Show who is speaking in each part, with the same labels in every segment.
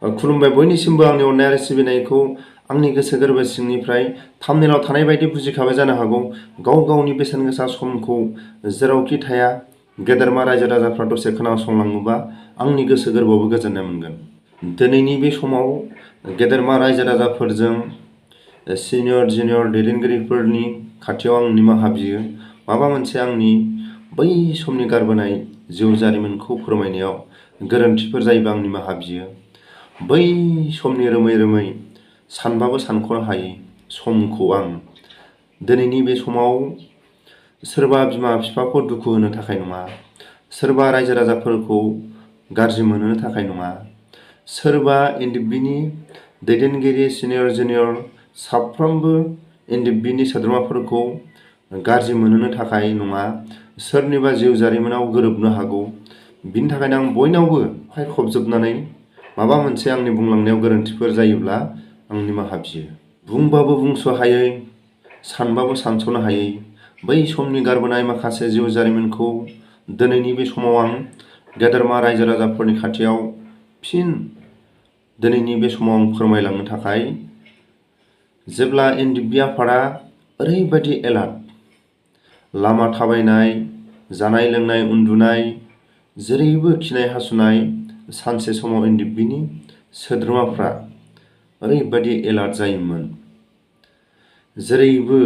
Speaker 1: खुलुमबाय बयनिसिमबो आंनि अननाय आरो सिबिनायखौ आंनि गोसो गोरबो सिंनिफ्राय थाम्बनेलाव थानाय बायदि बुजिखाबाय जानो हागौ। गाव गावनि बेसेन गोसा समखौ जेरावखि थाया गेदेरमा रायजो राजाफ्रा दसे खोनासंलाङोबा आंनि गोसो गोरबोआवबो गोजोननाय मोनगोन। दिनैनि बे समाव गेदेरमा रायजो राजाफोरजों सिनियर जुनियर दैदेनगिरिफोरनि खाथियाव आं निमाहा बियो। माबा मोनसे आंनि बै समनि गारबोनाय जिउ जारिमिनखौ फोरमायनायाव गोरोन्थिफोर जायोबा आं निमाहा बियो। बै समनि रोमै रोमै सानबाबो सानख'नो हायै समखौ आं दिनैनि बे समाव सोरबा बिमा बिफाखौ दुखु होनो थाखाय नङा, सोरबा रायजो राजाफोरखौ गाज्रि मोनहोनो थाखाय नङा, सोरबा एनडिएफबिनि दैदेनगिरि सिनियर जुनियर साफ्रोमबो एनडिएफबिनि सोद्रोमाफोरखौ गाज्रि मोनहोनो थाखाय नङा, सोरनिबा जिउ जारिमिनाव गोरोबनो हागौ। बिनि थाखायनो आं बयनावबो आखाइ खबजोबनानै माबा मोनसे आंनि बुंलांनायाव गोरोन्थिफोर जायोब्ला आं निमाहा बियो। बुंबाबो बुंस' हायै, सानबाबो सानस'नो हायै बै समनि गारबोनाय माखासे जिउ जारिमिनखौ दिनैनि बे समाव आं गेदेरमा रायजो राजाफोरनि खाथियाव फिन दिनैनि बे समाव आं फोरमायलांनो थाखाय जेब्ला एनडिएफबि आफादा ओरैबायदि एलार्ट, लामा थाबायनाय, जानाय लोंनाय, उन्दुनाय, जेरैबो खिनाय हासुनाय, सानसे समाव एनडिएफबिनि सोद्रोमाफ्रा ओरैबायदि एलार्ट जायोमोन। जेरैबो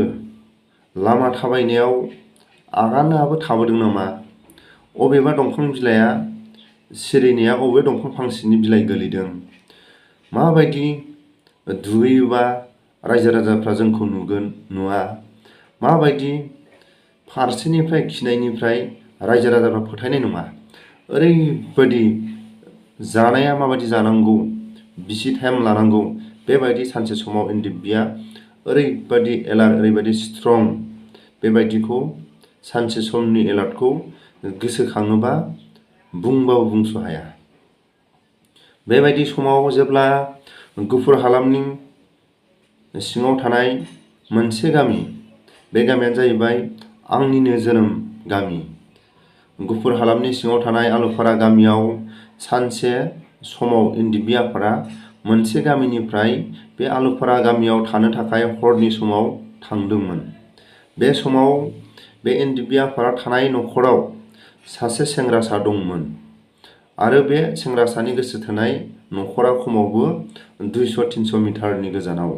Speaker 1: लामा थाबायनायाव आगानाबो थाबोदों नामा, अबेबा दंफां बिलाइया सिरिनाया अबे दंफां फांसेनि बिलाइ गोलैदों, माबायदि दुगैयोबा रायजो राजाफ्रा जोंखौ नुगोन नुवा, माबायदि फारसेनिफ्राय खिनायनिफ्राय रायजो राजाफ्रा फोथायनाय नङा, ओरैबायदि जानाया माबायदि जानांगौ, बिसि टाइम लानांगौ, बेबायदि सानसे समाव एनडिएफबिया ओरैबायदि एलार्ट, ओरैबायदि स्ट्रं, बेबायदिखौ सानसे समनि एलार्टखौ गोसोखाङोबा बुंबाबो बुंस' हाया। बेबायदि समाव जेब्ला गुफुर हालामनि सिङाव थानाय मोनसे गामि, बे गामियानो जाहैबाय आंनिनो जोनोम गामि। गुफुर हालामनि सिङाव थानाय आलुफारा गामियाव सानसे समाव एनडिएफबि आफादा मोनसे गामिनिफ्राय बे आलुफारा गामियाव थानो थाखाय हरनि समाव थांदोंमोन। बे समाव बे एनडिएफबि आफादा थानाय न'खराव सासे सेंग्रासा दंमोन आरो बे सेंग्रासानि गोसो थोनाय न'खरा खमावबो 200-300 मिटारनि गोजानाव।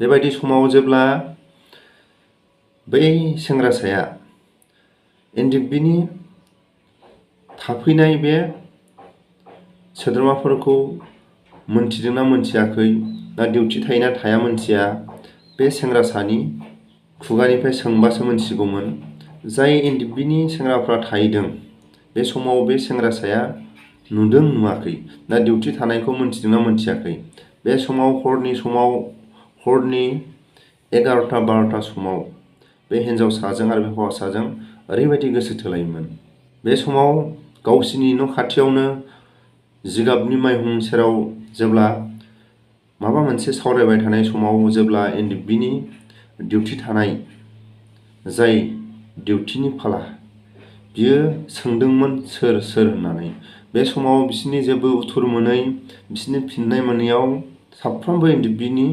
Speaker 1: बेबायदि समाव जेब्ला बै सेंग्रासाया एनडिएफबिनि थाफैनाय बे सोद्रोमाफोरखौ मोनथिदोंना मोनथियाखै, ना डिउटि थायोना थाया मोनथिया, बे सेंग्रासानि खुगानिफ्राय सोंबासो मोनथिगौमोन। जाय एनडिएफबिनि सेंग्राफ्रा थाहैदों, बे समाव बे सेंग्रासाया नुदों नुवाखै, ना डिउटि थानायखौ मोनथिदोंना मोनथियाखै। बे समाव हरनि 11टा-12टा समाव बे हिन्जावसाजों आरो बे हौवासाजों ओरैबायदि गोसो थोलायोमोन। बे समाव गावसिनि न' खाथियावनो जिगाबनि माइहुं सेराव जेब्ला माबा मोनसे सावरायबाय थानाय समाव जेब्ला एनडिएफबिनि डिउटि थानाय जाय डिउटिनि फाला, बियो सोंदोंमोन सोर होननानै। बे समाव बिसोरनि जेबो उत्तर मोनै, बिसोरनि फिननाय मोनैयाव साफ्रोमबो एनडिएफबिनि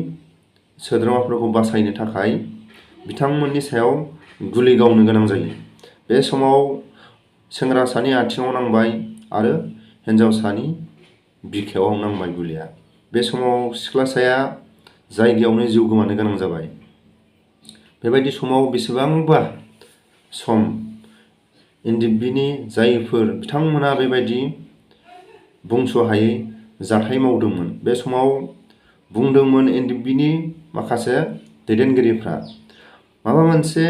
Speaker 1: सोद्रोमाफोरखौ बासायनो थाखाय बिथांमोननि सायाव गुलि गावनो गोनां जायो। बे समाव सेंग्रासानि आथिङाव नांबाय आरो हिन्जावसानि बिखायाव नांबाय गुलिया। बे समाव सिख्लासाया जायगायावनो जिउ गोमानो गोनां जाबाय। बेबायदि समाव बेसेबांबा सम एनडिएफबिनि जायफोर बिथांमोना बेबायदि बुंस' हायै जाथाय मावदोंमोन, बे समाव बुंदोंमोन एनडिएफबिनि माखासे दैदेनगिरिफ्रा माबा मोनसे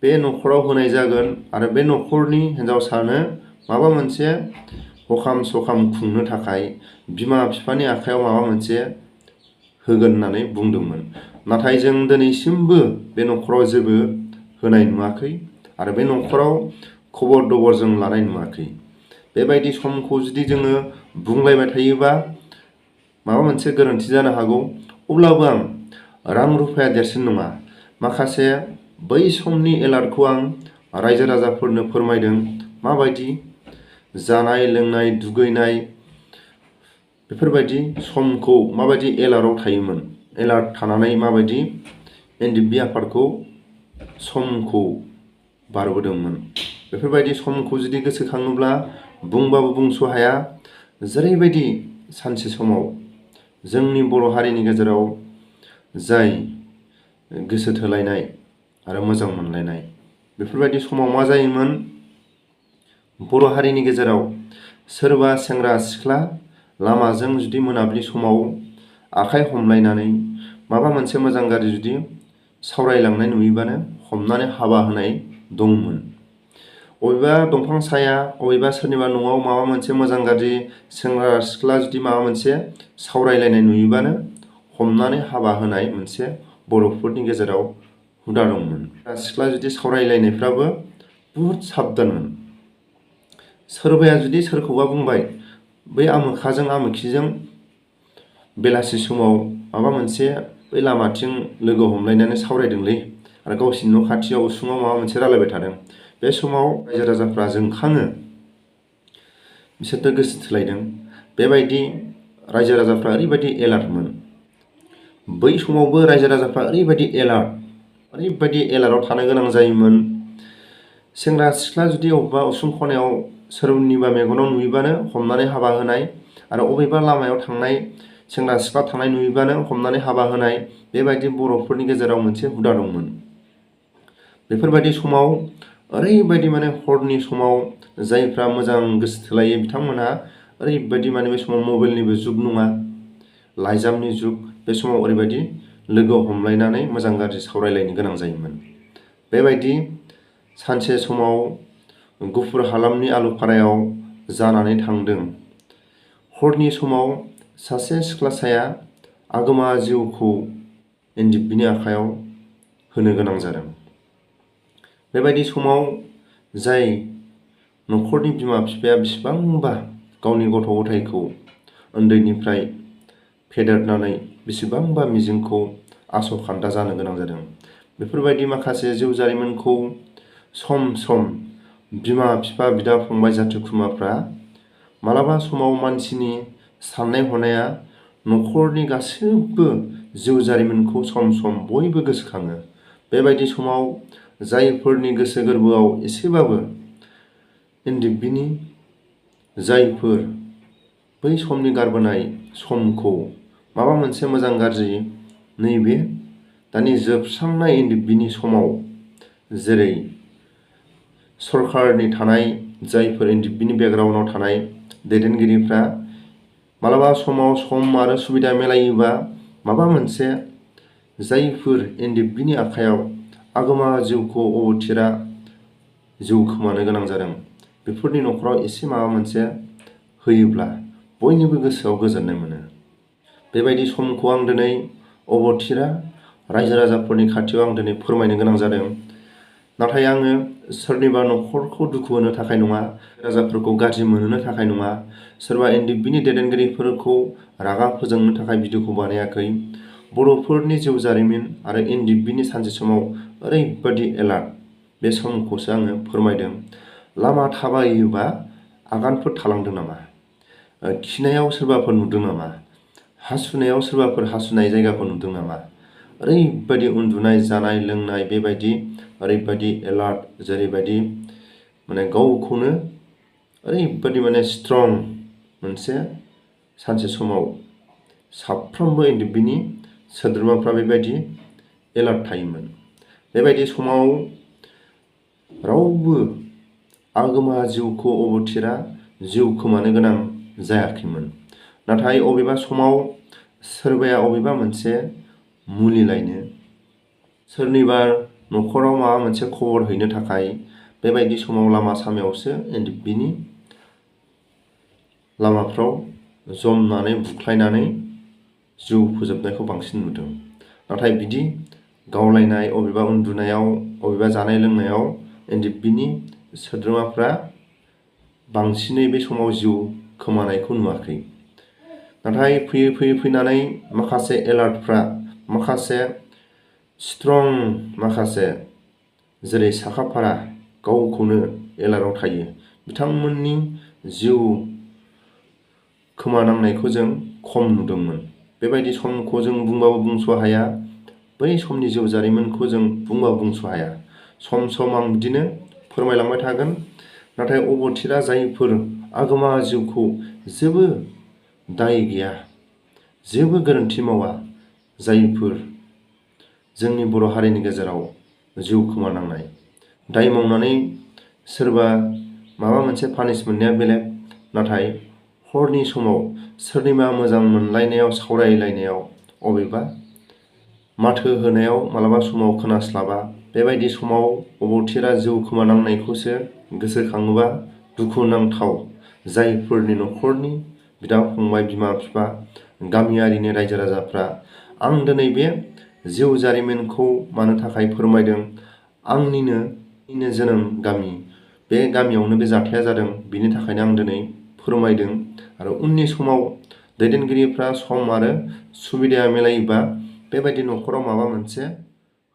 Speaker 1: बे न'खराव होनाय जागोन आरो बे न'खरनि हिन्जावसानो माबा मोनसे हखाम सखाम खुंनो थाखाय बिमा बिफानि आखायाव माबा मोनसे होगोन होननानै बुंदोंमोन। नाथाय जों दिनैसिमबो बे न'खराव जेबो होनाय नुवाखै आरो बे न'खराव खबर दबर जों लानाय नुवाखै। बेबायदि समखौ जुदि जोङो बुंलायबाय थायोबा माबा मोनसे गोरोन्थि जानो हागौ। अब्लाबो आं रां रुफाया देरसिन नङा। माखासे बै समनि एलार्टखौ आं रायजो राजाफोरनो फोरमायदों। माबायदि जानाय लोंनाय, दुगैनाय, बेफोरबायदि समखौ माबायदि एलार्टआव थायोमोन, एलार्ट थानानै माबायदि एनडिएफबि आफादखौ समखौ बारबोदोंमोन। बेफोरबायदि समखौ जुदि गोसोखाङोब्ला बुंबाबो बुंस' हाया। जेरैबायदि सानसे समाव जोंनि बर' हारिनि गेजेराव जाय गोसो थोलायनाय आरो मोजां मोनलायनाय, बेफोरबायदि समाव मा जायोमोन, बर' हारिनि गेजेराव सोरबा सेंग्रा सिख्ला लामाजों जुदि मोनाबिलि समाव आखाइ हमलायनानै माबा मोनसे मोजां गाज्रि जुदि सावरायलांनाय नुयोबानो हमनानै हाबा होनाय दंमोन। अबेबा दंफां साया, अबेबा सोरनिबा न'आव माबा मोनसे मोजां गाज्रि सेंग्रा सिख्ला जुदि माबा मोनसे सावरायलायनाय नुयोबानो हमनानै हाबा होनाय मोनसे बर'फोरनि गेजेराव हुदा दंमोन। सिख्ला जुदि सावरायलायनायफ्राबो बुहुद साबधानमोन। सोरबाया जुदि सोरखौबा बुंबाय, बै आमोखाजों आमोखिजों बेलासि समाव माबा मोनसे बै लामाथिं लोगो हमलायनानै सावरायदोंलै आरो गावसिनि न' खाथियाव उसुङाव माबा मोनसे रायलायबाय थादों। बे समाव रायजो राजाफ्रा जोंखाङो, बिसोरथ' गोसो थोलायदों। बेबायदि रायजो राजाफ्रा ओरैबायदि एलार्टमोन। बै समावबो रायजो राजाफ्रा ओरैबायदि एलार्टआव थानो गोनां जायोमोन। सेंग्रा सिख्ला जुदि अबेबा उसुं खनायाव सोरनिबा मेगनाव नुयोबानो हमनानै हाबा होनाय, आरो अबेबा लामायाव थांनाय सेंग्रा सिख्ला थांनाय नुयोबानो हमनानै हाबा होनाय, बेबायदि बर'फोरनि गेजेराव मोनसे हुदा दंमोन। बेफोरबायदि समाव ओरैबायदि हरनि समाव जायफ्रा मोजां गोसो थोलायो बिथांमोनहा ओरैबायदि बे समाव मबाइलनिबो जुग नङा, लाइजामनि जुग। बे समाव ओरैबायदि लोगो हमलायनानै मोजां गाज्रि सावरायलायनो गोनां जायोमोन। बेबायदि सानसे समाव गुफुर हालामनि आलुफारायाव जानानै थांदों। हरनि समाव सासे सिख्लासाया आगोमा जिउखौ एनडिएफबिनि आखायाव होनो गोनां जादों। बेबायदि समाव जाय न'खरनि बिमा बिफाया बेसेबांबा गावनि गथ' गथायखौ उन्दैनिफ्राय फेदेरनानै बेसेबांबा मिजिंखौ आस'खान्दा जानो गोनां जादों। बेफोरबायदि माखासे जिउ जारिमिनखौ सम सम बिमा बिफा बिदा फंबाय जाथि खुरमाफ्रा मालाबा समाव मानसिनि साननाय हनाया न'खरनि गासैबो जिउ जारिमिनखौ सम सम बयबो गोसोखाङो। बेबायदि समाव जायफोरनि गोसो गोरबोआव एसेबाबो एनडिएफबिनि जायफोर बै समनि गारबोनाय समखौ माबा मोनसे मोजां गाज्रि नैबे दानि जोबस्रांनाय एनडिएफबिनि समाव जेरै सरकारनि थानाय जायफोर एनडिएफबिनि बेकग्राउन्डआव थानाय दैदेनगिरिफ्रा मालाबा समाव सम आरो सुबिदा मिलायोबा माबा मोनसे जायफोर एनडिएफबिनि आखायाव आगोमा जिउखौ अबथिरा जिउ खोमानो गोनां जादों, बेफोरनि न'खराव एसे माबा मोनसे होयोब्ला बयनिबो गोसोआव गोजोननाय मोनो। बेबायदि समखौ आं दिनै अबथिरा रायजो राजाफोरनि खाथियाव आं दिनै फोरमायनो गोनां जादों। नाथाय आङो सोरनिबा न'खरखौ दुखु होनो थाखाय नङा, राजाफोरखौ गाज्रि मोनहोनो थाखाय नङा, सोरबा एनडिएफबिनि दैदेनगिरिफोरखौ रागा फोजोंनो थाखाय भिडिअखौ बानायाखै। बर'फोरनि जिउ जारिमिन आरो एनडिएफबिनि सानसे समाव ओरैबायदि एलार्ट, बे समखौसो आङो फोरमायदों। लामा थाबायोबा आगानफोर थालांदों नामा? खिनायाव सोरबाफोर नुदों नामा? हासुनायाव सोरबाफोर हासुनाय जायगाखौ नुदों नामा? ओरैबायदि उन्दुनाय जानाय लोंनाय बेबायदि ओरैबायदि एलार्ट, जेरैबायदि गावखौनो ओरैबायदि स्ट्रं मोनसे सानसे समाव साफ्रोमबो एनडिएफबिनि सोद्रोमाफ्रा बेबायदि एलार्ट थायोमोन। बेबायदि समाव रावबो आगोमा जिउखौ अबथिरा जिउ खोमानो गोनां जायाखैमोन। नाथाय अबेबा समाव सोरबाया अबेबा मोनसे मुलि लायनो, सोरनिबा न'खराव माबा मोनसे खबर हैनो थाखाय बेबायदि समाव लामा सामायावसो एनडिएफबिनि लामाफ्राव जमनानै बुख्लायनानै जिउ फोजोबनायखौ बांसिन नुदों। नाथाय बिदि गावलायनाय, अबेबा उन्दुनायाव, अबेबा जानाय लोंनायाव एनडिएफबिनि सोद्रोमाफ्रा बांसिनै बे समाव जिउ खोमानायखौ नुवाखै। नाथाय फैयै फैयै फैनानै माखासे एलार्टफ्रा, माखासे स्ट्रं, माखासे जेरै साखाफारा गावखौनो एलार्टआव थायो, बिथांमोननि जिउ खोमानांनायखौ जों खम नुदोंमोन। बेबायदि समखौ जों बुंबाबो बुंस' हाया। बै समनि जिउ जारिमिनखौ जों बुंबाबो बुंस' हाया। सम सम आं बिदिनो फोरमायलांबाय थागोन। नाथाय अबथिरा जायफोर आगोमा जिउखौ जेबो दाय गैया, जेबो गोरोन्थि मावा, जायफोर जोंनि बर' हारिनि गेजेराव जिउ खोमानांनाय, दाय मावनानै सोरबा माबा मोनसे पानिश मोननाया बेलेग, नाथाय हरनि समाव सोरनिबा मोजां मोनलायनायाव सावरायलायनायाव अबेबा माथो होनायाव मालाबा समाव खोनास्लाबा, बेबायदि समाव अबथिरा जिउ खोमानांनायखौसो गोसोखाङोबा दुखुनांथाव। जायफोरनि न'खरनि बिदा फंबाय, बिमा बिफा, गामियारिनि रायजो राजाफ्रा आं दिनै बे जिउ जारिमिनखौ मानो थाखाय फोरमायदों, आंनिनो जोनोम गामि, बे गामियावनो बे जाथाया जादों, बिनि थाखायनो आं दिनै फोरमायदों। आरो उननि समाव दैदेनगिरिफ्रा सम आरो सुबिदाया मिलायोबा बेबायदि न'खराव माबा मोनसे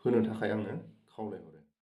Speaker 1: होनो थाखाय आङो खावलायहरो।